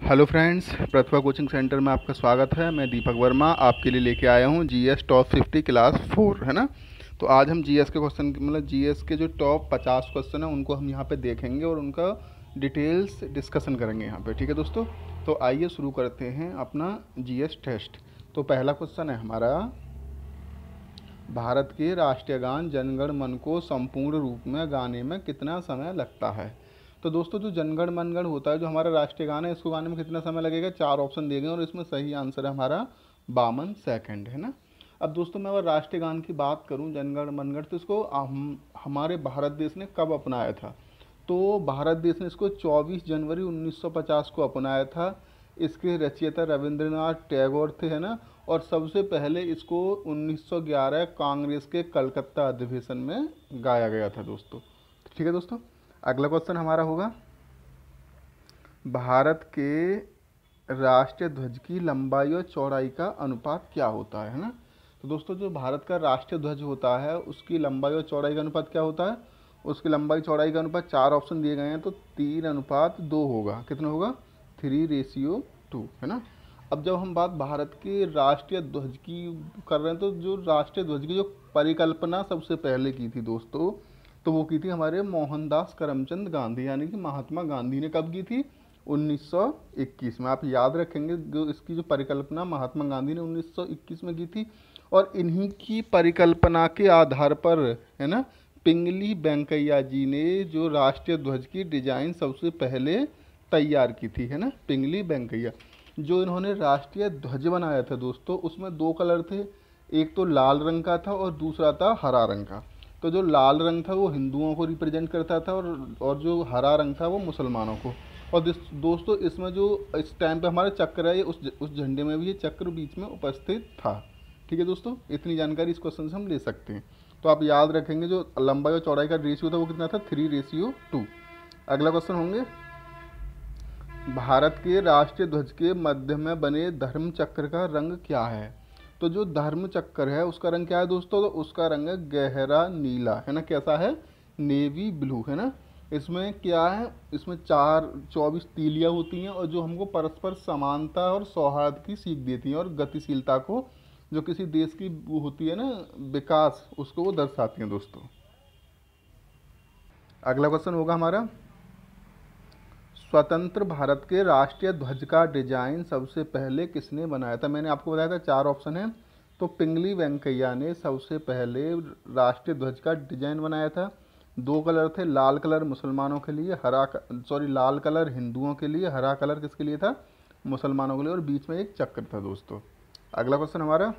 Hello friends, प्रतिभा coaching centre में आपका स्वागत है। मैं दीपक वर्मा आपके लिए लेके आया हूँ जीएस टॉप 50 क्लास 4, है ना। तो आज हम जीएस के क्वेश्चन मतलब जीएस के जो टॉप 50 क्वेश्चन हैं उनको हम यहाँ पे देखेंगे और उनका डिटेल्स डिस्कशन करेंगे यहाँ पे। ठीक है दोस्तों, तो आइए शुरू करते हैं अपना जीएस टेस्ट। तो पहला क्वेश्चन है हमारा, भारत के राष्ट्रीय गान जनगण मन को संपूर्ण रूप में गाने में कितना समय लगता है। तो दोस्तों, जो जनगण मनगण होता है, जो हमारा राष्ट्रीय गान है, इसको गाने में कितना समय लगेगा, 4 ऑप्शन दिए गए और इसमें सही आंसर है हमारा 52 सेकंड, है ना। अब दोस्तों, मैं अगर राष्ट्रीय गान की बात करूं जनगण मनगण, तो इसको हमारे भारत देश ने कब अपनाया था। तो भारत देश ने इसको 24 जनवरी 1950 को अपनाया था। इसके रचयिता रविंद्रनाथ टैगोर थे, है ना। और सबसे पहले इसको 1911 कांग्रेस के कलकत्ता अधिवेशन में गाया गया था दोस्तों। ठीक है दोस्तों, अगला क्वेश्चन हमारा होगा, भारत के राष्ट्रीय ध्वज की लंबाई और चौड़ाई का अनुपात क्या होता है ना। तो दोस्तों, जो भारत का राष्ट्रीय ध्वज होता है उसकी लंबाई और चौड़ाई का अनुपात क्या होता है। उसकी लंबाई चौड़ाई का अनुपात 4 ऑप्शन दिए गए हैं, तो 3:2 होगा। कितना होगा, 3:2, है ना। अब जब हम बात भारत के राष्ट्रीय ध्वज की कर रहे हैं, तो जो राष्ट्रीय ध्वज की जो परिकल्पना सबसे पहले की थी दोस्तों, तो वो की थी हमारे मोहनदास करमचंद गांधी, यानी कि महात्मा गांधी ने कब की थी, 1921 में। आप याद रखेंगे, जो इसकी जो परिकल्पना महात्मा गांधी ने 1921 में की थी। और इन्हीं की परिकल्पना के आधार पर, है ना, पिंगली वेंकैया जी ने जो राष्ट्रीय ध्वज की डिजाइन सबसे पहले तैयार की थी, है ना। पिंगली वेंकैया, जो इन्होंने राष्ट्रीय ध्वज बनाया था दोस्तों, उसमें 2 कलर थे। एक तो लाल रंग का था और दूसरा था हरा रंग का। तो जो लाल रंग था वो हिंदुओं को रिप्रेजेंट करता था और जो हरा रंग था वो मुसलमानों को। और दोस्तों, इसमें जो इस टाइम पे हमारा चक्र है, उस झंडे में भी ये चक्र बीच में उपस्थित था। ठीक है दोस्तों, इतनी जानकारी इस क्वेश्चन से हम ले सकते हैं। तो आप याद रखेंगे, जो लंबाई और चौड़ाई का रेशियो था वो कितना था, 3:2। अगला क्वेश्चन होंगे, भारत के राष्ट्रीय ध्वज के मध्य में बने धर्म चक्र का रंग क्या है। तो जो धर्म चक्र है उसका रंग क्या है दोस्तों, तो उसका रंग है गहरा नीला, है ना। कैसा है, नेवी ब्लू, है ना। इसमें क्या है, इसमें 24 तीलियाँ होती हैं और जो हमको परस्पर समानता और सौहार्द की सीख देती हैं और गतिशीलता को, जो किसी देश की वो होती है ना, विकास, उसको वो दर्शाती हैं दोस्तों। अगला क्वेश्चन होगा हमारा, स्वतंत्र भारत के राष्ट्रीय ध्वज का डिजाइन सबसे पहले किसने बनाया था। मैंने आपको बताया था 4 ऑप्शन है। तो पिंगली वेंकैया ने सबसे पहले राष्ट्रीय ध्वज का डिजाइन बनाया था। 2 कलर थे, लाल कलर मुसलमानों के लिए, लाल कलर हिंदुओं के लिए, हरा कलर किसके लिए था, मुसलमानों के लिए, और बीच में एक चक्र था दोस्तों। अगला क्वेश्चन हमारा,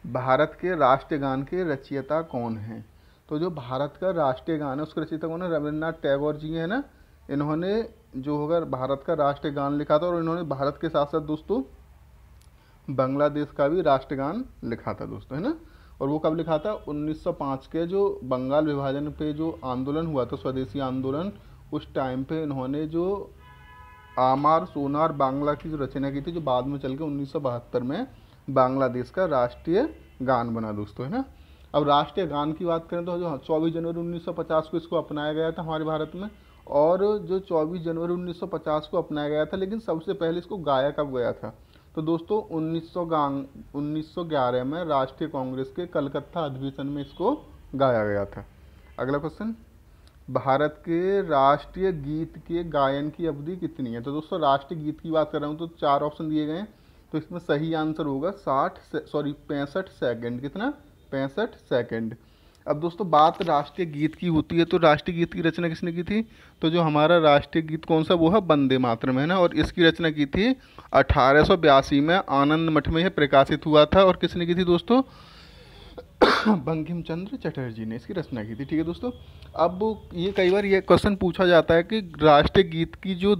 भारत के राष्ट्रीय गान के रचयिता कौन हैं। तो जो भारत का राष्ट्रीय गान है उसके रचयिता कौन है, रविंद्रनाथ टैगोर जी है ना। इन्होंने जो होगा भारत का राष्ट्रीय गान लिखा था और इन्होंने भारत के साथ साथ दोस्तों बांग्लादेश का भी राष्ट्रीय गान लिखा था दोस्तों, है ना। और वो कब लिखा था, 1905 के जो बंगाल विभाजन पे जो आंदोलन हुआ था, स्वदेशी आंदोलन, उस टाइम पे इन्होंने जो आमार सोनार बांग्ला की जो रचना की थी, जो बाद में चल के 1972 में बांग्लादेश का राष्ट्रीय गान बना दोस्तों, है ना। अब राष्ट्रीय गान की बात करें तो जो 24 जनवरी 1950 को इसको अपनाया गया था हमारे भारत में। और जो 24 जनवरी 1950 को अपनाया गया था, लेकिन सबसे पहले इसको गाया कब गया था, तो दोस्तों 1911 में राष्ट्रीय कांग्रेस के कलकत्ता अधिवेशन में इसको गाया गया था। अगला क्वेश्चन, भारत के राष्ट्रीय गीत के गायन की अवधि कितनी है। तो दोस्तों, राष्ट्रीय गीत की बात कर रहा हूँ तो 4 ऑप्शन दिए गए हैं। तो इसमें सही आंसर होगा 65 सेकंड। कितना, 65 सेकंड। अब दोस्तों, बात राष्ट्रीय गीत की होती है, तो राष्ट्रीय गीत की रचना किसने की थी। तो जो हमारा राष्ट्रीय गीत कौन सा, वो है वंदे मातरम, है ना। और इसकी रचना की थी 1882 में, आनंद मठ में यह प्रकाशित हुआ था। और किसने की थी दोस्तों, बंकिम चंद्र चटर्जी ने इसकी रचना की थी। ठीक है दोस्तों, अब ये कई बार ये क्वेश्चन पूछा जाता है कि राष्ट्रीय गीत की जो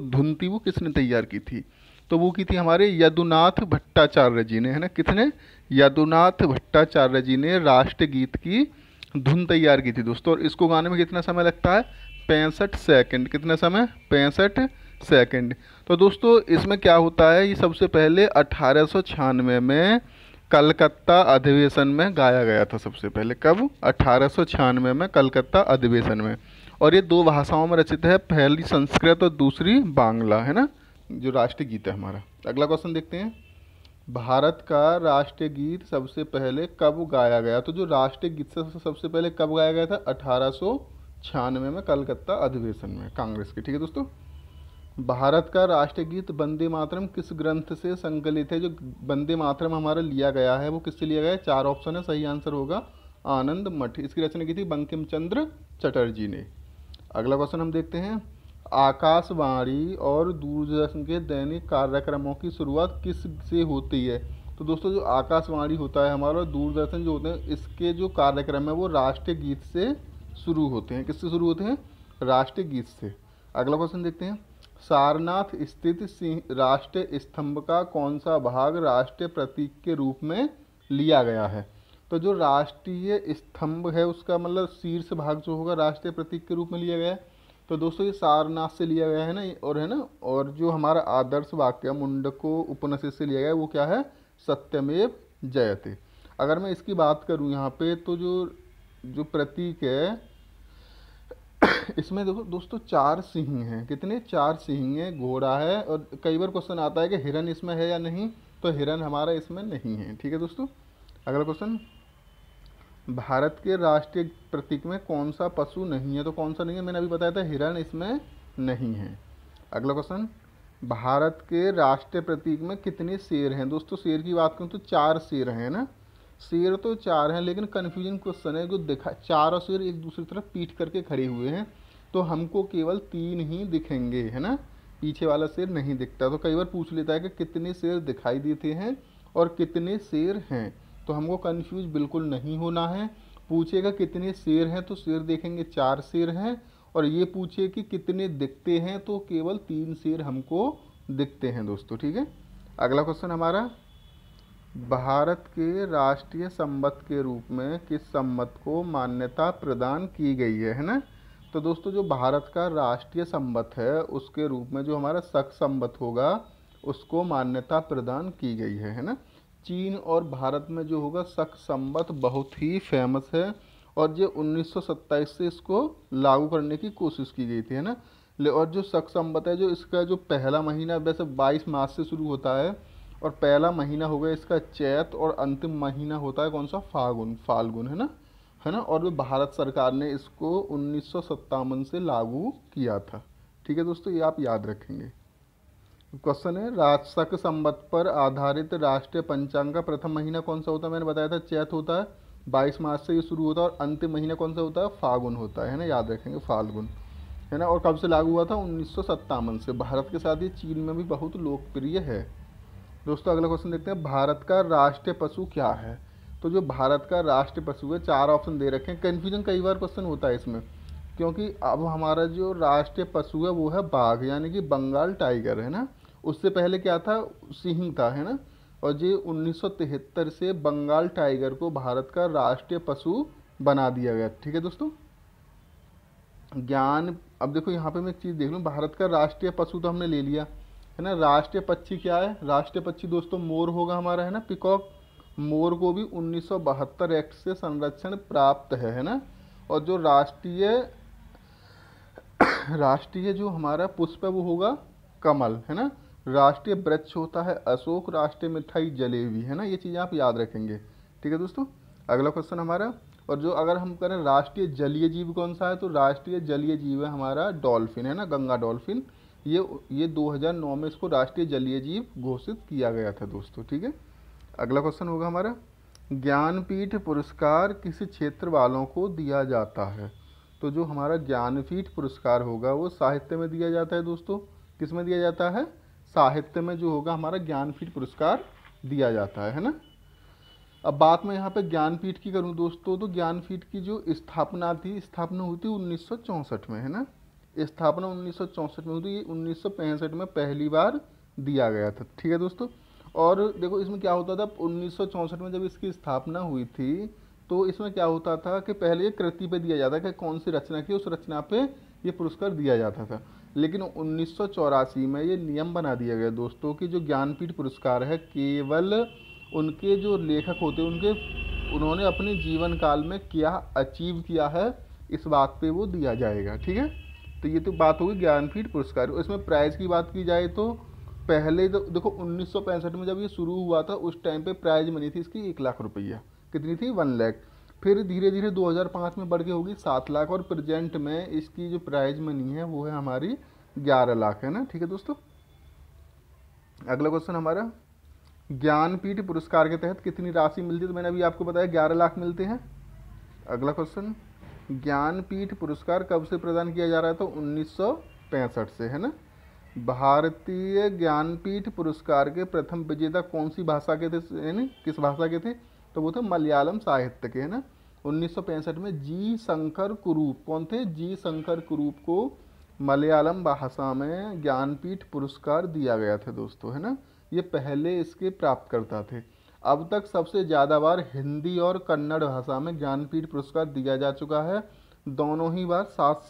धुन थी वो किसने तैयार की थी। तो वो की थी हमारे यदुनाथ भट्टाचार्य जी ने, है ना। कितने, यदुनाथ भट्टाचार्य जी ने राष्ट्रीय गीत की धुन तैयार की थी दोस्तों। और इसको गाने में कितना समय लगता है, 65 सेकंड। कितना समय, 65 सेकंड। तो दोस्तों, इसमें क्या होता है, ये सबसे पहले 1896 में कलकत्ता अधिवेशन में गाया गया था सबसे पहले। कब, 1896 में कलकत्ता अधिवेशन में। और ये 2 भाषाओं में रचित है, पहली संस्कृत और दूसरी बांग्ला, है ना, जो राष्ट्रीय गीत है हमारा। अगला क्वेश्चन देखते हैं, भारत का राष्ट्रीय गीत सबसे पहले कब गाया गया? तो जो राष्ट्रीय गीत सबसे पहले कब गाया गया था? 1896 में कलकत्ता अधिवेशन में कांग्रेस की। ठीक है दोस्तों, भारत का राष्ट्रीय गीत वंदे मातरम किस ग्रंथ से संकलित है? जो वंदे मातरम हमारा लिया गया है वो किससे लिया गया है? 4 ऑप्शन है, सही आंसर होगा आनंद मठ। इसकी रचना की थी बंकिम चंद्र चटर्जी ने। अगला क्वेश्चन हम देखते हैं, आकाशवाणी और दूरदर्शन के दैनिक कार्यक्रमों की शुरुआत किस से होती है? तो दोस्तों जो आकाशवाणी होता है हमारा और दूरदर्शन जो होते हैं, इसके जो कार्यक्रम है वो राष्ट्रीय गीत से शुरू होते हैं। किससे शुरू होते हैं? राष्ट्रीय गीत से। अगला क्वेश्चन देखते हैं, सारनाथ स्थित राष्ट्रीय स्तंभ का कौन सा भाग राष्ट्रीय प्रतीक के रूप में लिया गया है? तो जो राष्ट्रीय स्तंभ है उसका मतलब शीर्ष भाग जो होगा राष्ट्रीय प्रतीक के रूप में लिया गया है। तो दोस्तों ये सारनाथ से लिया गया है ना, और है ना, और जो हमारा आदर्श वाक्य मुंडको उपनिषद से लिया गया है वो क्या है? सत्यमेव जयते। अगर मैं इसकी बात करूं यहाँ पे तो जो जो प्रतीक है इसमें देखो दोस्तों 4 सिंह हैं। कितने? 4 सिंह हैं, घोड़ा है, और कई बार क्वेश्चन आता है कि हिरन इसमें है या नहीं, तो हिरन हमारा इसमें नहीं है। ठीक है दोस्तों, अगला क्वेश्चन, भारत के राष्ट्रीय प्रतीक में कौन सा पशु नहीं है? तो कौन सा नहीं है? मैंने अभी बताया था हिरन इसमें नहीं है। अगला क्वेश्चन, भारत के राष्ट्रीय प्रतीक में कितने शेर हैं? दोस्तों शेर की बात करूँ तो 4 शेर हैं ना, शेर तो 4 हैं, लेकिन कन्फ्यूजन क्वेश्चन है, जो देखा चारों शेर एक दूसरी तरफ पीठ करके खड़े हुए हैं, तो हमको केवल 3 ही दिखेंगे, है ना, पीछे वाला शेर नहीं दिखता। तो कई बार पूछ लेता है कि कितने शेर दिखाई देते हैं और कितने शेर हैं, तो हमको कंफ्यूज बिल्कुल नहीं होना है। पूछेगा कितने शेर हैं तो शेर देखेंगे 4 शेर हैं, और ये पूछे कि कितने दिखते हैं तो केवल 3 शेर हमको दिखते हैं दोस्तों। ठीक है, अगला क्वेश्चन हमारा, भारत के राष्ट्रीय संबत के रूप में किस संबत को मान्यता प्रदान की गई है ना? तो दोस्तों जो भारत का राष्ट्रीय संबत है उसके रूप में जो हमारा शक संबत होगा उसको मान्यता प्रदान की गई है ना। चीन और भारत में जो होगा शक संबत बहुत ही फेमस है, और जो 1927 से इसको लागू करने की कोशिश की गई थी, है ना। और जो शक संबत है जो इसका जो पहला महीना वैसे 22 मार्च से शुरू होता है, और पहला महीना हो गया इसका चैत, और अंतिम महीना होता है कौन सा? फाल्गुन, है ना। और भारत सरकार ने इसको 1957 से लागू किया था। ठीक है दोस्तों, ये आप याद रखेंगे। क्वेश्चन है, शक संबत पर आधारित राष्ट्रीय पंचांग का प्रथम महीना कौन सा होता है? मैंने बताया था चैत होता है, 22 मार्च से ये शुरू होता है, और अंतिम महीना कौन सा होता है? फाल्गुन होता है ना, याद रखेंगे फाल्गुन, है ना। और कब से लागू हुआ था? 1957 से। भारत के साथ ही चीन में भी बहुत लोकप्रिय है दोस्तों। अगला क्वेश्चन देखते हैं, भारत का राष्ट्रीय पशु क्या है? तो जो भारत का राष्ट्रीय पशु है, 4 ऑप्शन दे रखे हैं। कन्फ्यूजन कई बार क्वेश्चन होता है इसमें, क्योंकि अब हमारा जो राष्ट्रीय पशु है वो है बाघ, यानी कि बंगाल टाइगर, है ना। उससे पहले क्या था? सिंह था, है ना। और ये 1973 से बंगाल टाइगर को भारत का राष्ट्रीय पशु बना दिया गया। ठीक है दोस्तों, ज्ञान, अब देखो यहाँ पे मैं एक चीज़ देख लूँ, भारत का राष्ट्रीय पशु तो हमने ले लिया, है ना। राष्ट्रीय पक्षी क्या है? राष्ट्रीय पक्षी दोस्तों मोर होगा हमारा, है ना, पिकॉक। मोर को भी 1972 एक्ट से संरक्षण प्राप्त है ना। और जो राष्ट्रीय जो हमारा पुष्प है वो होगा कमल, है ना। राष्ट्रीय वृक्ष होता है अशोक, राष्ट्रीय मिठाई जलेबी, है ना। ये चीज़ें आप याद रखेंगे। ठीक है दोस्तों, अगला क्वेश्चन हमारा, और जो अगर हम करें राष्ट्रीय जलीय जीव कौन सा है, तो राष्ट्रीय जलीय जीव है हमारा डॉल्फिन, है ना, गंगा डॉल्फिन। ये 2009 में इसको राष्ट्रीय जलीय जीव घोषित किया गया था दोस्तों। ठीक है, अगला क्वेश्चन होगा हमारा, ज्ञानपीठ पुरस्कार किस क्षेत्र वालों को दिया जाता है? तो जो हमारा ज्ञानपीठ पुरस्कार होगा वो साहित्य में दिया जाता है दोस्तों। किस में दिया जाता है? साहित्य में जो होगा हमारा ज्ञानपीठ पुरस्कार दिया जाता है ना। अब बात मैं यहाँ पे ज्ञानपीठ की करूँ दोस्तों, तो ज्ञानपीठ की जो स्थापना हुई थी 1964 में, है ना। स्थापना 1964 में हुई थी, ये 1965 में पहली बार दिया गया था। ठीक है दोस्तों, और देखो इसमें क्या होता था, 1964 में जब इसकी स्थापना हुई थी तो इसमें क्या होता था कि पहले ये कृति पे दिया जाता कि कौन सी रचना की, उस रचना पे ये पुरस्कार दिया जाता था। लेकिन 1984 में ये नियम बना दिया गया दोस्तों कि जो ज्ञानपीठ पुरस्कार है केवल उनके जो लेखक होते हैं उन्होंने अपने जीवन काल में क्या अचीव किया है, इस बात पे वो दिया जाएगा। ठीक है, तो ये तो बात होगी ज्ञानपीठ पुरस्कार। इसमें प्राइज़ की बात की जाए तो पहले तो देखो 1965 में जब ये शुरू हुआ था उस टाइम पे प्राइज मनी थी इसकी 1 लाख रुपया। कितनी थी? 1 लाख। फिर धीरे धीरे 2005 में बढ़ के होगी 7 लाख, और प्रेजेंट में इसकी जो प्राइज मनी है वो है हमारी 11 लाख, है ना। ठीक है दोस्तों, अगला क्वेश्चन हमारा, ज्ञानपीठ पुरस्कार के तहत कितनी राशि मिलती है? तो मैंने अभी आपको बताया 11 लाख मिलते हैं। अगला क्वेश्चन, ज्ञानपीठ पुरस्कार कब से प्रदान किया जा रहा है? तो 1965 से, है ना। भारतीय ज्ञानपीठ पुरस्कार के प्रथम विजेता कौन सी भाषा के थे, यानी किस भाषा के थे? तो वो थे मलयालम साहित्य के, है ना। 1965 में जी शंकर कुरूप, कौन थे? जी शंकर कुरूप को मलयालम भाषा में ज्ञानपीठ पुरस्कार दिया गया था दोस्तों, है ना। ये पहले इसके प्राप्तकर्ता थे। अब तक सबसे ज़्यादा बार हिंदी और कन्नड़ भाषा में ज्ञानपीठ पुरस्कार दिया जा चुका है। दोनों ही बार सात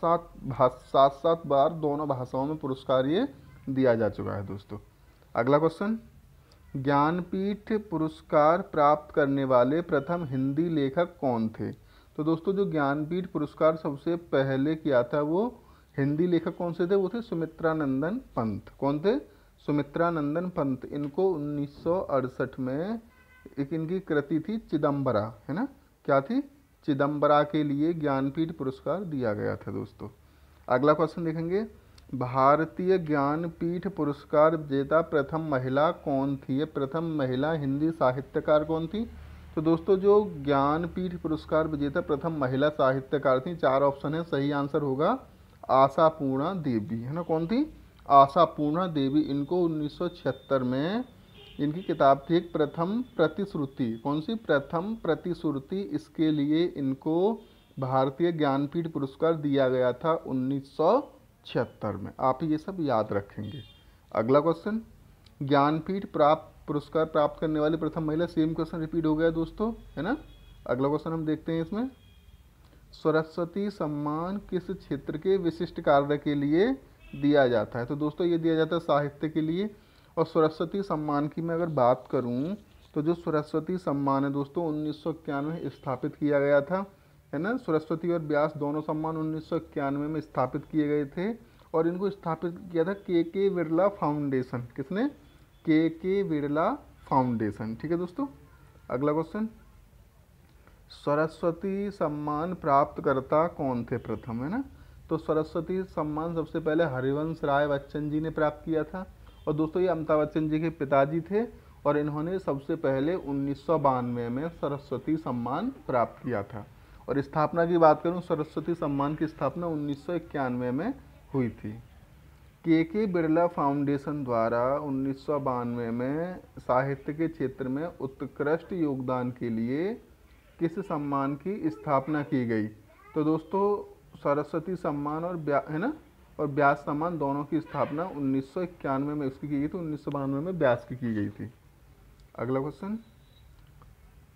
सात बार दोनों भाषाओं में पुरस्कार ये दिया जा चुका है दोस्तों। अगला क्वेश्चन, ज्ञानपीठ पुरस्कार प्राप्त करने वाले प्रथम हिंदी लेखक कौन थे? तो दोस्तों जो ज्ञानपीठ पुरस्कार सबसे पहले किया था वो हिंदी लेखक कौन से थे? वो थे सुमित्रानंदन पंत। कौन थे? सुमित्रानंदन पंत। इनको 1968 में एक इनकी कृति थी चिदम्बरा, है ना। क्या थी? चिदम्बरा के लिए ज्ञानपीठ पुरस्कार दिया गया था दोस्तों। अगला क्वेश्चन देखेंगे, भारतीय ज्ञानपीठ पुरस्कार विजेता प्रथम महिला कौन थी? ये प्रथम महिला हिंदी साहित्यकार कौन थी? तो दोस्तों जो ज्ञानपीठ पुरस्कार विजेता प्रथम महिला साहित्यकार थी, 4 ऑप्शन है, सही आंसर होगा आशापूर्णा देवी, है ना। कौन थी? आशापूर्णा देवी। इनको 1976 में इनकी किताब थी एक प्रथम प्रतिश्रुति। कौन सी? प्रथम प्रतिश्रुति। इसके लिए इनको भारतीय ज्ञानपीठ पुरस्कार दिया गया था 1976 में। आप ये सब याद रखेंगे। अगला क्वेश्चन, ज्ञानपीठ पुरस्कार प्राप्त करने वाली प्रथम महिला। सेम क्वेश्चन रिपीट हो गया दोस्तों, है ना। अगला क्वेश्चन हम देखते हैं इसमें, सरस्वती सम्मान किस क्षेत्र के विशिष्ट कार्य के लिए दिया जाता है? तो दोस्तों ये दिया जाता है साहित्य के लिए। और सरस्वती सम्मान की मैं अगर बात करूं तो जो सरस्वती सम्मान है दोस्तों 1991 में स्थापित किया गया था, है ना। सरस्वती और व्यास दोनों सम्मान 1991 में स्थापित किए गए थे, और इनको स्थापित किया था के बिरला फाउंडेशन। किसने? के बिरला फाउंडेशन। ठीक है दोस्तों, अगला क्वेश्चन, सरस्वती सम्मान प्राप्तकर्ता कौन थे प्रथम, है ना। तो सरस्वती सम्मान सबसे पहले हरिवंश राय बच्चन जी ने प्राप्त किया था, और दोस्तों ये अमिताभ बच्चन जी के पिताजी थे, और इन्होंने सबसे पहले 1992 में सरस्वती सम्मान प्राप्त किया था। और स्थापना की बात करूं, सरस्वती सम्मान की स्थापना 1991 में हुई थी। के बिरला फाउंडेशन द्वारा 1992 में साहित्य के क्षेत्र में उत्कृष्ट योगदान के लिए किस सम्मान की स्थापना की गई? तो दोस्तों सरस्वती सम्मान और है ना, और व्यास सम्मान दोनों की स्थापना 1991 में उसकी की गई थी, 1992 में व्यास की गई थी। अगला क्वेश्चन,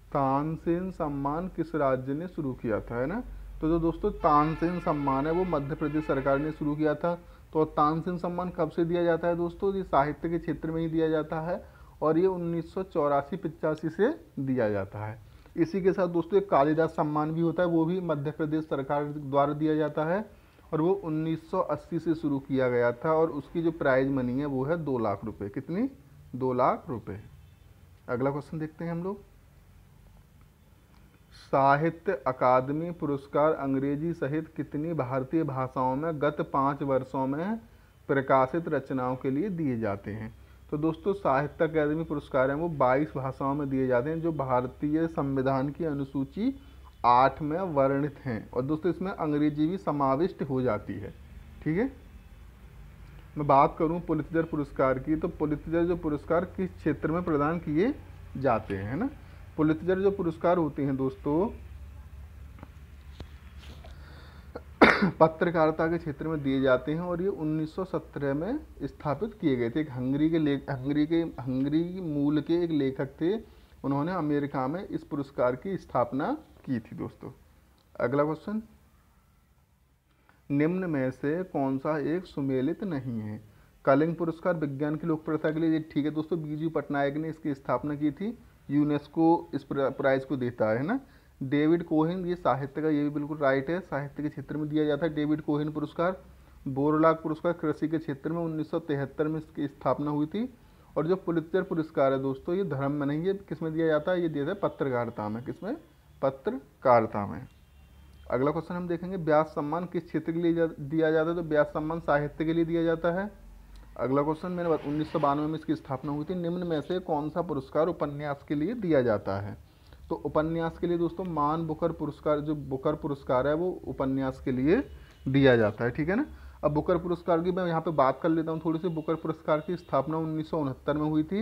तानसेन सम्मान किस राज्य ने शुरू किया था, है ना। तो जो दोस्तों तानसेन सम्मान है वो मध्य प्रदेश सरकार ने शुरू किया था। तो तानसेन सम्मान कब से दिया जाता है दोस्तों? ये साहित्य के क्षेत्र में ही दिया जाता है, और ये 1984-85 से दिया जाता है। इसी के साथ दोस्तों एक कालिदास सम्मान भी होता है, वो भी मध्य प्रदेश सरकार द्वारा दिया जाता है, और वो 1980 से शुरू किया गया था, और उसकी जो प्राइज मनी है वो है 2 लाख रुपए। कितनी? 2 लाख रुपए। अगला क्वेश्चन देखते हैं हम लोग, साहित्य अकादमी पुरस्कार अंग्रेजी सहित कितनी भारतीय भाषाओं में गत 5 वर्षों में प्रकाशित रचनाओं के लिए दिए जाते हैं? तो दोस्तों साहित्य अकादमी पुरस्कार हैं वो 22 भाषाओं में दिए जाते हैं, जो भारतीय संविधान की अनुसूची 8 में वर्णित हैं, और दोस्तों इसमें अंग्रेजी भी समाविष्ट हो जाती है। ठीक है, मैं बात करूं पुलित्जर पुरस्कार की, तो पुलित्जर जो पुरस्कार किस क्षेत्र में प्रदान किए जाते हैं, है ना। पुलित्जर जो पुरस्कार होते हैं दोस्तों पत्रकारिता के क्षेत्र में दिए जाते हैं, और ये 1917 में स्थापित किए गए थे। एक हंगरी मूल के एक लेखक थे, उन्होंने अमेरिका में इस पुरस्कार की स्थापना की थी दोस्तों। अगला क्वेश्चन, निम्न में से कौन सा एक सुमेलित नहीं है? कलिंग पुरस्कार विज्ञान की लोकप्रियता के लिए, ठीक है दोस्तों, बीजू पटनायक ने इसकी स्थापना की थी, यूनेस्को इस प्राइज को देता है ना। डेविड कोहेन, ये साहित्य का, ये भी बिल्कुल राइट है, साहित्य के क्षेत्र में दिया जाता है डेविड कोहेन पुरस्कार। बोरलाग पुरस्कार कृषि के क्षेत्र में 1973 में इसकी स्थापना हुई थी। और जो पुलित्जर पुरस्कार है दोस्तों, ये धर्म में नहीं है, किस में दिया जाता है, ये दिया जाता है पत्रकारिता में। किसमें? पत्रकारिता में। अगला क्वेश्चन हम देखेंगे, व्यास सम्मान किस क्षेत्र के लिए दिया जाता है? तो व्यास सम्मान साहित्य के लिए दिया जाता है। अगला क्वेश्चन, मैंने 1992 में इसकी स्थापना हुई थी। निम्न में से कौन सा पुरस्कार उपन्यास के लिए दिया जाता है? तो उपन्यास के लिए दोस्तों मान बुकर पुरस्कार, जो बुकर पुरस्कार है वो उपन्यास के लिए दिया जाता है, ठीक है ना। अब बुकर पुरस्कार की मैं यहाँ पे बात कर लेता हूँ थोड़ी सी। बुकर पुरस्कार की स्थापना 1969 में हुई थी,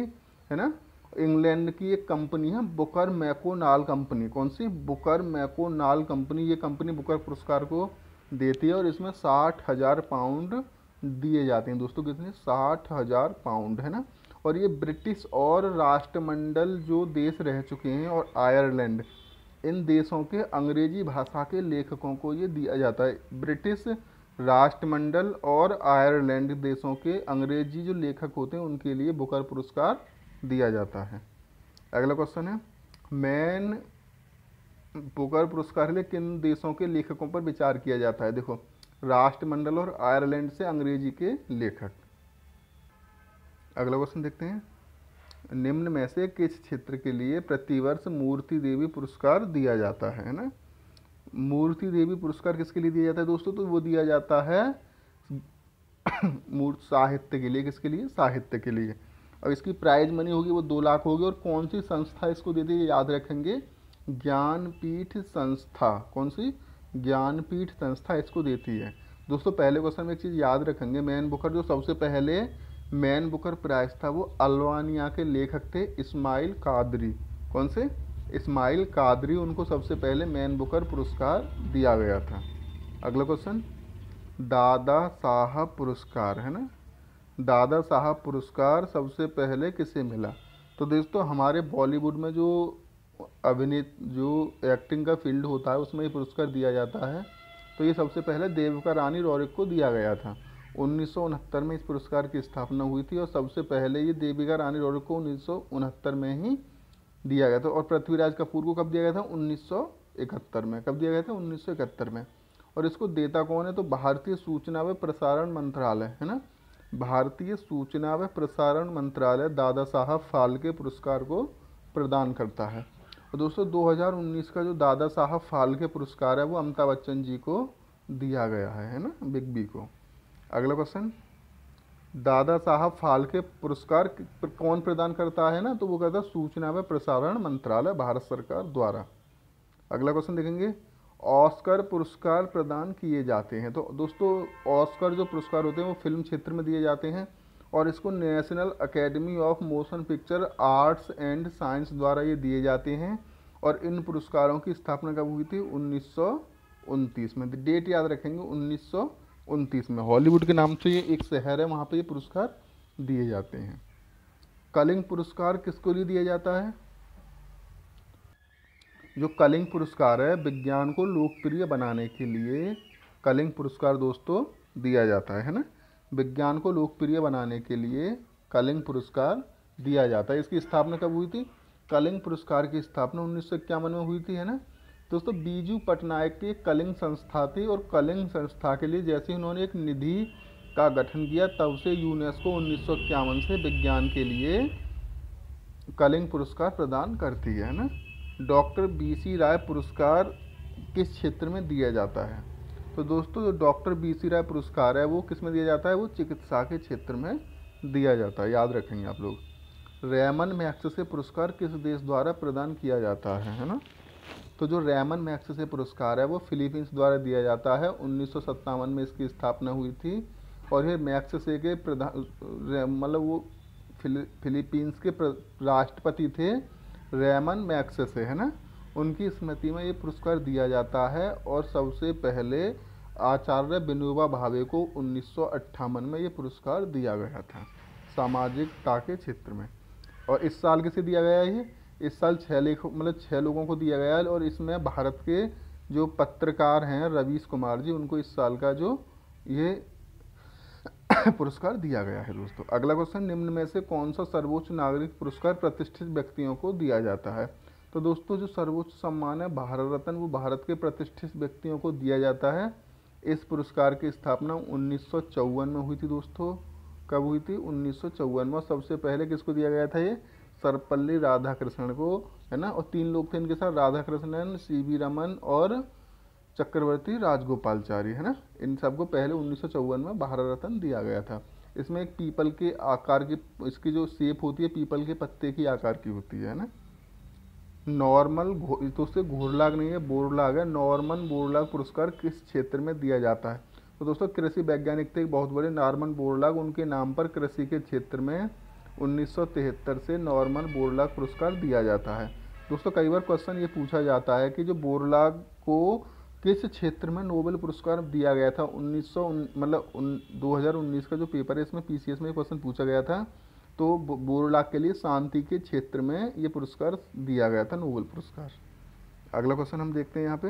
है ना। इंग्लैंड की एक कंपनी है बुकर मैकोनाल कंपनी। कौन सी? Booker McConnell company. ये कंपनी बुकर पुरस्कार को देती है और इसमें 60,000 पाउंड दिए जाते हैं दोस्तों। कितने? 60,000 पाउंड, है ना। और ये ब्रिटिश और राष्ट्रमंडल जो देश रह चुके हैं और आयरलैंड, इन देशों के अंग्रेजी भाषा के लेखकों को ये दिया जाता है। ब्रिटिश, राष्ट्रमंडल और आयरलैंड देशों के अंग्रेजी जो लेखक होते हैं उनके लिए बुकर पुरस्कार दिया जाता है। अगला क्वेश्चन है, मैन बुकर पुरस्कार के लिए किन देशों के लेखकों पर विचार किया जाता है? देखो, राष्ट्रमंडल और आयरलैंड से अंग्रेजी के लेखक। अगला क्वेश्चन देखते हैं, निम्न में से किस क्षेत्र के लिए प्रतिवर्ष मूर्ति देवी पुरस्कार दिया जाता है ना। मूर्ति देवी पुरस्कार किसके लिए दिया जाता है दोस्तों? तो वो दिया जाता है साहित्य के लिए। किसके लिए? साहित्य के लिए। और इसकी प्राइज मनी होगी वो 2 लाख होगी। और कौन सी संस्था इसको देती है याद रखेंगे, ज्ञानपीठ संस्था। कौन सी? ज्ञानपीठ संस्था इसको देती है दोस्तों। पहले क्वेश्चन में एक चीज़ याद रखेंगे, मैन बुकर, जो सबसे पहले मैन बुकर प्राइज था वो अल्बानिया के लेखक थे इस्माइल कादरी। कौन से? इस्माइल कादरी, उनको सबसे पहले मैन बुकर पुरस्कार दिया गया था। अगला क्वेश्चन, दादा साहब पुरस्कार, है ना। दादा साहब पुरस्कार सबसे पहले किसे मिला? तो दोस्तों हमारे बॉलीवुड में जो जो एक्टिंग का फील्ड होता है उसमें ये पुरस्कार दिया जाता है। तो ये सबसे पहले देविका रानी रॉरिक को दिया गया था। 1969 में इस पुरस्कार की स्थापना हुई थी और सबसे पहले ये देविका रानी रॉरिक को 1969 में ही दिया गया था। और पृथ्वीराज कपूर को कब दिया गया था? 1971 में। कब दिया गया था? 1971 में। और इसको देता कौन है? तो भारतीय सूचना व प्रसारण मंत्रालय, है ना। भारतीय सूचना व प्रसारण मंत्रालय दादा साहब फाल्के पुरस्कार को प्रदान करता है। और दोस्तों 2019 का जो दादा साहब फाल्के पुरस्कार है वो अमिताभ बच्चन जी को दिया गया है ना, बिग बी को। अगला क्वेश्चन, दादा साहब फाल्के पुरस्कार कौन प्रदान करता है ना? तो वो कहता है सूचना व प्रसारण मंत्रालय, भारत सरकार द्वारा। अगला क्वेश्चन देखेंगे, ऑस्कर पुरस्कार प्रदान किए जाते हैं। तो दोस्तों ऑस्कर जो पुरस्कार होते हैं वो फिल्म क्षेत्र में दिए जाते हैं और इसको national academy of motion picture arts and science द्वारा ये दिए जाते हैं। और इन पुरस्कारों की स्थापना कब हुई थी? 1929 में। डेट याद रखेंगे, 1929 में। हॉलीवुड के नाम से ये एक शहर है, वहाँ पे ये पुरस्कार दिए जाते हैं। कलिंग पुरस्कार किसको लिए दिया जाता है? जो कलिंग पुरस्कार है विज्ञान को लोकप्रिय बनाने के लिए कलिंग पुरस्कार दोस्तों दिया जाता है ना। विज्ञान को लोकप्रिय बनाने के लिए कलिंग पुरस्कार दिया जाता है। इसकी स्थापना कब हुई थी? कलिंग पुरस्कार की स्थापना 1951 में हुई थी, है ना दोस्तों। बीजू पटनायक की कलिंग संस्था थी और कलिंग संस्था के लिए जैसे उन्होंने एक निधि का गठन किया तब से यूनेस्को 1951 से विज्ञान के लिए कलिंग पुरस्कार प्रदान करती है ना। डॉक्टर बीसी राय पुरस्कार किस क्षेत्र में दिया जाता है? तो दोस्तों जो डॉक्टर बीसी राय पुरस्कार है वो किस में दिया जाता है? वो चिकित्सा के क्षेत्र में दिया जाता है, याद रखेंगे आप लोग। रैमन मैग्सेसे पुरस्कार किस देश द्वारा प्रदान किया जाता है ना। तो जो रैमन मैग्सेसे पुरस्कार है वो फिलीपींस द्वारा दिया जाता है। 1957 में इसकी स्थापना हुई थी और ये मैग्सेसे के मतलब वो फिलीपींस के राष्ट्रपति थे रैमन मैग्सेसे, है ना। उनकी स्मृति में ये पुरस्कार दिया जाता है और सबसे पहले आचार्य विनोबा भावे को 1958 में ये पुरस्कार दिया गया था सामाजिकता के क्षेत्र में। और इस साल किसे दिया गया है? ये इस साल 6 लोगों को दिया गया है और इसमें भारत के जो पत्रकार हैं रवीश कुमार जी, उनको इस साल का जो ये पुरस्कार दिया गया है दोस्तों। अगला क्वेश्चन, निम्न में से कौन सा सर्वोच्च नागरिक पुरस्कार प्रतिष्ठित व्यक्तियों को दिया जाता है? तो दोस्तों जो सर्वोच्च सम्मान है भारत रत्न, वो भारत के प्रतिष्ठित व्यक्तियों को दिया जाता है। इस पुरस्कार की स्थापना 1954 में हुई थी दोस्तों। कब हुई थी? 1954 में। और सबसे पहले किसको दिया गया था? ये सर्वपल्ली राधाकृष्णन को, है ना। और 3 लोग थे इनके साथ, राधाकृष्णन, सीवी रमन और चक्रवर्ती राजगोपालचारी, है ना। इन सबको पहले 1954 में भारत रत्न दिया गया था। इसमें एक पीपल के आकार की, इसकी जो शेप होती है पीपल के पत्ते की आकार की होती है ना। नॉर्मल तो उससे घोरलाग नहीं है, बोरलाग है। नॉर्मन बोरलाग पुरस्कार किस क्षेत्र में दिया जाता है? तो दोस्तों कृषि वैज्ञानिक थे बहुत बड़े, नॉर्मन बोरलाग, उनके नाम पर कृषि के क्षेत्र में 1973 से नॉर्मन बोरलाग पुरस्कार दिया जाता है। दोस्तों कई बार क्वेश्चन ये पूछा जाता है कि जो बोरलाग को किस क्षेत्र में नोबेल पुरस्कार दिया गया था। 2019 का जो पेपर है इसमें पीसीएस में क्वेश्चन पूछा गया था। तो बोरलाग के लिए शांति के क्षेत्र में ये पुरस्कार दिया गया था, नोबेल पुरस्कार। अगला क्वेश्चन हम देखते हैं यहाँ पे,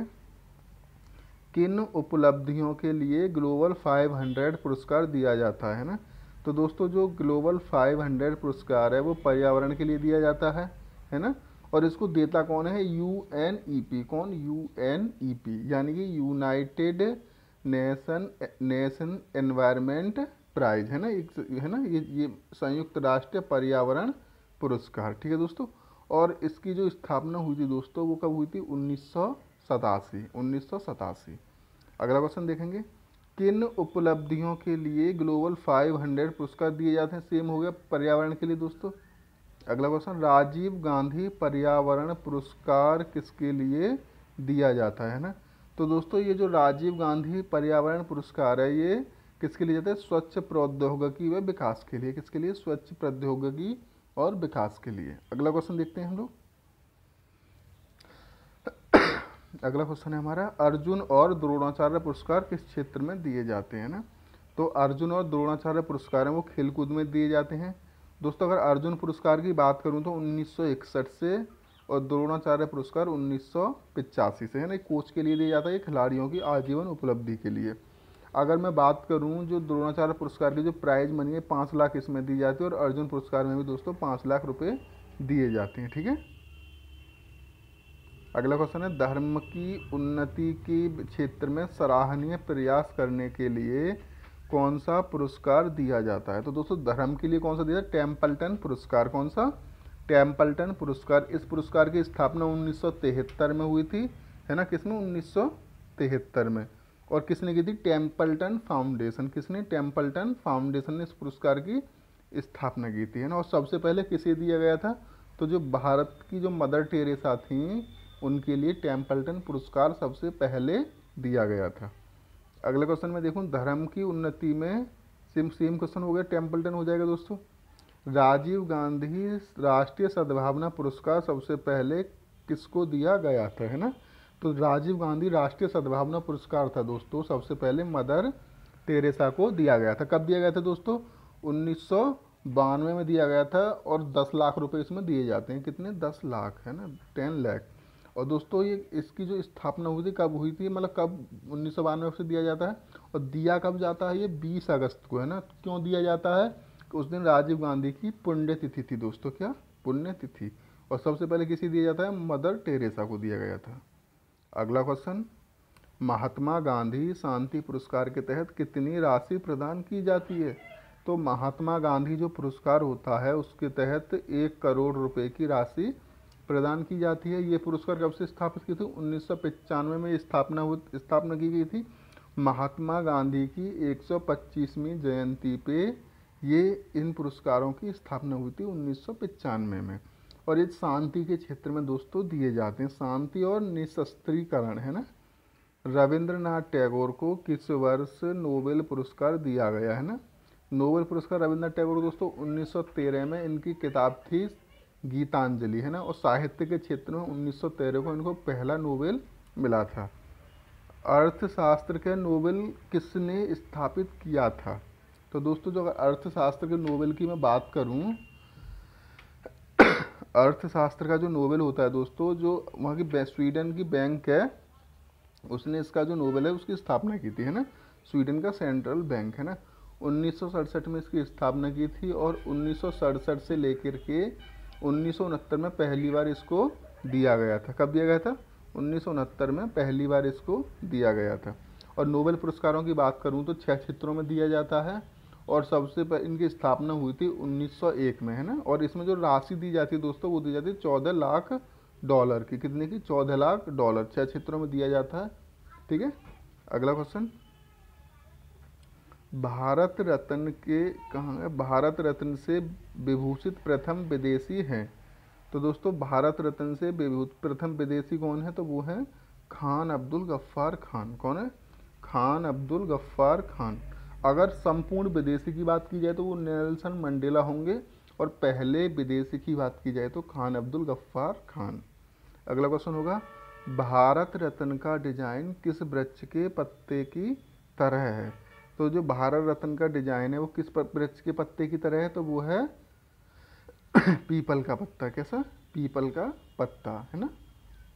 किन उपलब्धियों के लिए ग्लोबल 500 पुरस्कार दिया जाता है ना। तो दोस्तों जो ग्लोबल 500 पुरस्कार है वो पर्यावरण के लिए दिया जाता है ना। और इसको देता कौन है? यूएनईपी। कौन? यूएनईपी, यानी कि यूनाइटेड नेशन एनवायरनमेंट प्राइज, है ना। है ना, ये संयुक्त राष्ट्र पर्यावरण पुरस्कार, ठीक है दोस्तों। और इसकी जो स्थापना हुई थी दोस्तों वो कब हुई थी? 1987। अगला क्वेश्चन देखेंगे, किन उपलब्धियों के लिए ग्लोबल 500 पुरस्कार दिए जाते हैं? सेम हो गया पर्यावरण के लिए दोस्तों। अगला क्वेश्चन, राजीव गांधी पर्यावरण पुरस्कार किसके लिए दिया जाता है ना। तो दोस्तों ये जो राजीव गांधी पर्यावरण पुरस्कार है ये किसके लिए जाता है? स्वच्छ प्रौद्योगिकी व विकास के लिए। किसके लिए? स्वच्छ प्रौद्योगिकी और विकास के लिए। अगला क्वेश्चन देखते हैं हम लोग। अगला क्वेश्चन है हमारा, अर्जुन और द्रोणाचार्य पुरस्कार किस क्षेत्र में दिए जाते हैं ना। तो अर्जुन और द्रोणाचार्य पुरस्कार हैं वो खेलकूद में दिए जाते हैं दोस्तों। अगर अर्जुन पुरस्कार की बात करूं तो 1961 से, और द्रोणाचार्य पुरस्कार 1985 से, है ना। कोच के लिए दिया जाता है, ये खिलाड़ियों की आजीवन उपलब्धि के लिए। अगर मैं बात करूं जो द्रोणाचार्य पुरस्कार की जो प्राइज मनी है 5 लाख इसमें दी जाती है, और अर्जुन पुरस्कार में भी दोस्तों 5 लाख रुपए दिए जाते हैं, ठीक है। अगला क्वेश्चन है, धर्म की उन्नति के क्षेत्र में सराहनीय प्रयास करने के लिए कौन सा पुरस्कार दिया जाता है? तो दोस्तों धर्म के लिए कौन सा दिया? टेम्पल्टन पुरस्कार। कौन सा? टेम्पल्टन पुरस्कार। इस पुरस्कार की स्थापना 1973 में हुई थी, है ना। किसमें? 1973 में। और किसने की थी? Templeton foundation. किसने? टेम्पल्टन फाउंडेशन ने इस पुरस्कार की स्थापना की थी, है ना। और सबसे पहले किसे दिया गया था? तो जो भारत की जो मदर टेरेसा थी उनके लिए टेम्पल्टन पुरस्कार सबसे पहले दिया गया था। अगले क्वेश्चन में देखूं, धर्म की उन्नति में सेम क्वेश्चन हो गया, टेम्पल्टन हो जाएगा दोस्तों। राजीव गांधी राष्ट्रीय सद्भावना पुरस्कार सबसे पहले किसको दिया गया था, है ना। तो राजीव गांधी राष्ट्रीय सद्भावना पुरस्कार था दोस्तों सबसे पहले मदर टेरेसा को दिया गया था। कब दिया गया था दोस्तों? 1992 में दिया गया था। और 10 लाख रुपए इसमें दिए जाते हैं। कितने? 10 लाख, है ना, 10 लाख। और दोस्तों ये इसकी जो स्थापना हुई थी कब हुई थी, मतलब कब? 1992 से दिया जाता है। और दिया कब जाता है? ये 20 अगस्त को, है ना। क्यों दिया जाता है? उस दिन राजीव गांधी की पुण्यतिथि थी दोस्तों। क्या? पुण्यतिथि। और सबसे पहले किसे दिया जाता है? मदर टेरेसा को दिया गया था। अगला क्वेश्चन, महात्मा गांधी शांति पुरस्कार के तहत कितनी राशि प्रदान की जाती है? तो महात्मा गांधी जो पुरस्कार होता है उसके तहत 1 करोड़ रुपए की राशि प्रदान की जाती है। ये पुरस्कार कब से स्थापित की थी? 1995 में स्थापना की गई थी। महात्मा गांधी की 125वीं जयंती पे ये इन पुरस्कारों की स्थापना हुई थी 1995 में। और ये शांति के क्षेत्र में दोस्तों दिए जाते हैं, शांति और निशस्त्रीकरण, है ना। रविंद्रनाथ टैगोर को किस वर्ष नोबेल पुरस्कार दिया गया, है ना। नोबेल पुरस्कार रविंद्रनाथ टैगोर दोस्तों 1913 में, इनकी किताब थी गीतांजलि, है ना। और साहित्य के क्षेत्र में 1913 को इनको पहला नोबेल मिला था। अर्थशास्त्र के नोबेल किसने स्थापित किया था? तो दोस्तों जो अगर अर्थशास्त्र के नोबेल की मैं बात करूं, अर्थशास्त्र का जो नोबेल होता है दोस्तों, जो वहाँ की स्वीडन की बैंक है उसने इसका जो नोबेल है उसकी स्थापना की थी, है ना। स्वीडन का सेंट्रल बैंक, है ना। 1967 में इसकी स्थापना की थी। और 1967 से लेकर के 1969 में पहली बार इसको दिया गया था। कब दिया गया था? 1969 में पहली बार इसको दिया गया था। और नोबेल पुरस्कारों की बात करूं तो 6 क्षेत्रों में दिया जाता है और इनकी स्थापना हुई थी 1901 में, है ना। और इसमें जो राशि दी जाती है दोस्तों वो दी जाती है $14 लाख की। कितने की? $14 लाख। 6 क्षेत्रों में दिया जाता है, ठीक है। अगला क्वेश्चन, भारत रत्न के कहाँ है? भारत रत्न से विभूषित प्रथम विदेशी हैं। तो दोस्तों भारत रत्न से विभूषित प्रथम विदेशी कौन है? तो वो है खान अब्दुल गफ्फार खान। कौन है? खान अब्दुल गफ्फार खान। अगर संपूर्ण विदेशी की बात की जाए तो वो नेल्सन मंडेला होंगे, और पहले विदेशी की बात की जाए तो खान अब्दुल गफ्फार खान। अगला क्वेश्चन होगा, भारत रत्न का डिजाइन किस वृक्ष के पत्ते की तरह है? तो जो भारत रत्न का डिजाइन है वो किस वृक्ष के पत्ते की तरह है? तो वो है पीपल का पत्ता। कैसा? पीपल का पत्ता, है ना।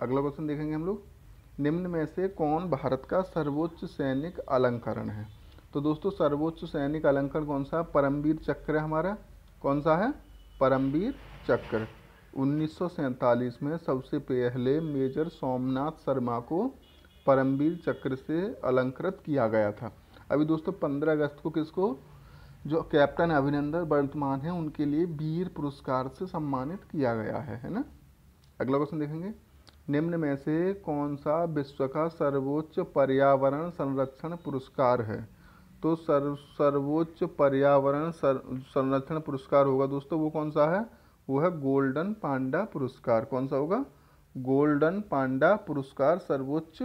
अगला क्वेश्चन देखेंगे हम लोग, निम्न में से कौन भारत का सर्वोच्च सैनिक अलंकरण है? तो दोस्तों सर्वोच्च सैनिक अलंकरण कौन सा? परमवीर चक्र है हमारा। कौन सा है? परमवीर चक्र। 1947 में सबसे पहले मेजर सोमनाथ शर्मा को परमवीर चक्र से अलंकृत किया गया था। अभी दोस्तों 15 अगस्त को किसको? जो कैप्टन अभिनंदन वर्तमान है उनके लिए वीर पुरस्कार से सम्मानित किया गया है ना। अगला क्वेश्चन देखेंगे, निम्न में से कौन सा विश्व का सर्वोच्च पर्यावरण संरक्षण पुरस्कार है? तो सर्वोच्च पर्यावरण संरक्षण पुरस्कार होगा दोस्तों, वो कौन सा है? वो है गोल्डन पांडा पुरस्कार। कौन सा होगा? गोल्डन पांडा पुरस्कार सर्वोच्च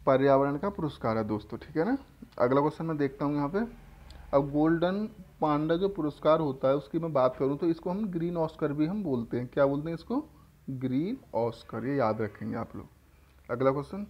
पर्यावरण का पुरस्कार है दोस्तों, ठीक है ना। अगला क्वेश्चन मैं देखता हूँ यहाँ पे। अब गोल्डन पांडा जो पुरस्कार होता है उसकी मैं बात करूँ तो इसको हम ग्रीन ऑस्कर भी हम बोलते हैं। क्या बोलते हैं इसको? Green Oscar. ये याद रखेंगे आप लोग। अगला क्वेश्चन,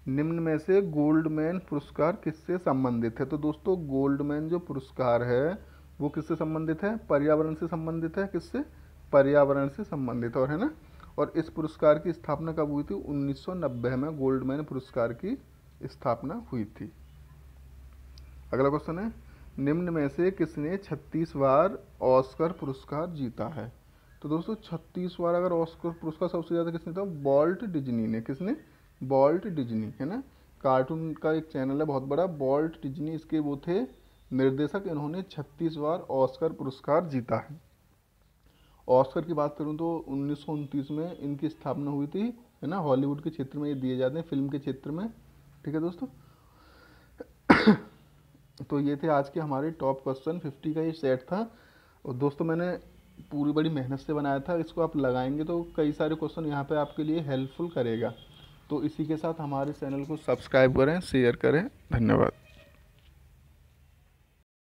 निम्न में से गोल्डमैन पुरस्कार किससे संबंधित है? तो दोस्तों गोल्डमैन जो पुरस्कार है वो किससे संबंधित है? पर्यावरण से संबंधित है। किससे? पर्यावरण से संबंधित, और है ना। और इस पुरस्कार की स्थापना कब हुई थी? 1990 में गोल्डमैन पुरस्कार की स्थापना हुई थी। अगला क्वेश्चन है, निम्न में से किसने 36 बार ऑस्कर पुरस्कार जीता है? तो दोस्तों 36 बार अगर ऑस्कर पुरस्कार सबसे ज़्यादा किसने था? वॉल्ट डिज्नी ने। किसने? वॉल्ट डिज्नी, है ना। कार्टून का एक चैनल है बहुत बड़ा, वॉल्ट डिज्नी इसके वो थे निर्देशक। इन्होंने 36 बार ऑस्कर पुरस्कार जीता है। ऑस्कर की बात करूं तो 1929 में इनकी स्थापना हुई थी, है ना। हॉलीवुड के क्षेत्र में ये दिए जाते हैं, फिल्म के क्षेत्र में, ठीक है दोस्तों। तो ये थे आज के हमारे टॉप क्वेश्चन 50 का ये सेट था। और दोस्तों मैंने पूरी बड़ी मेहनत से बनाया था, इसको आप लगाएंगे तो कई सारे क्वेश्चन यहाँ पे आपके लिए हेल्पफुल करेगा। तो इसी के साथ हमारे चैनल को सब्सक्राइब करें, शेयर करें। धन्यवाद।